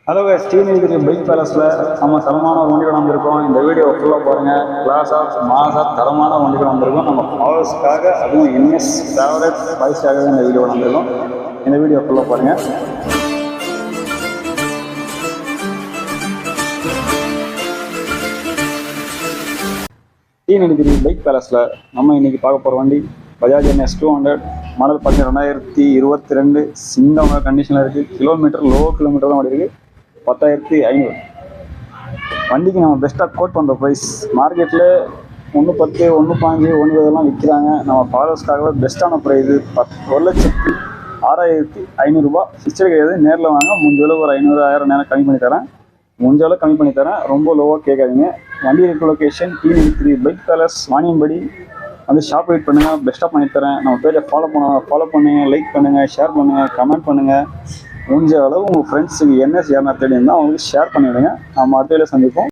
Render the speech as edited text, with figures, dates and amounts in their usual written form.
Hello ஸ்ரீநகரி bike பேலஸில் நம்ம தரமான வண்டிகள் வந்திருக்கோம். இந்த வீடியோ ஃபுல்லாக பாருங்கள். கிளாஸாக மாசாக தரமான வண்டிகள் வந்திருக்கோம். நம்ம ஃபாலோவர்ஸ்க்காக, அதுவும் என்எஸ் ஃபேவரட் பாய்ஸ்க்காகவே இந்த வீடியோ வந்திருக்கோம். இந்த வீடியோ ஃபுல்லாக பாருங்கள். ஸ்ரீநகரி பைக் பேலஸில் நம்ம இன்றைக்கி பார்க்க போகிற வண்டி பஜாஜ் NS 200 மாடல் பார்த்தீங்கன்னா 2022 சிங்கமாக கண்டிஷனில் இருக்குது. கிலோமீட்டர் லோ கிலோமீட்டர் தான் ஓடி இருக்குது. 10,500 வண்டிக்கு நம்ம பெஸ்ட்டாக கோட் பண்ணுற ப்ரைஸ் மார்க்கெட்டில் 110 1.5 1 விற்கிறாங்க. நம்ம ஃபாலோவர்ஸ்க்காகவே பெஸ்ட்டான ப்ரைஸ் 1,06,500 ரூபா. ஃபிக்ஸ்டு கிடையாது. நேரில் வாங்க, முடிஞ்சளவு ஒரு 500 1000 நேரம் கம்மி பண்ணி தரேன். முடிஞ்சளவு கம்மி பண்ணி தரேன். ரொம்ப லோவாக கேட்காதீங்க. வண்டி இருக்க லொக்கேஷன் ஸ்ரீநகரி பைக் பேலஸ், வாணியம்படி. வந்து ஷாப் வெயிட் பண்ணுங்கள், பெஸ்ட்டாக பண்ணித்தரேன். நம்ம பேஜை ஃபாலோ பண்ணுங்கள், லைக் பண்ணுங்கள், ஷேர் பண்ணுங்கள், கமெண்ட் பண்ணுங்கள். முடிஞ்ச அளவு உங்கள் ஃப்ரெண்ட்ஸுக்கு NS யாருன்னா தெரியும்னா அவங்களுக்கு ஷேர் பண்ணிவிடுங்க. நம்ம அடுத்த வீடியோவில் சந்திப்போம்.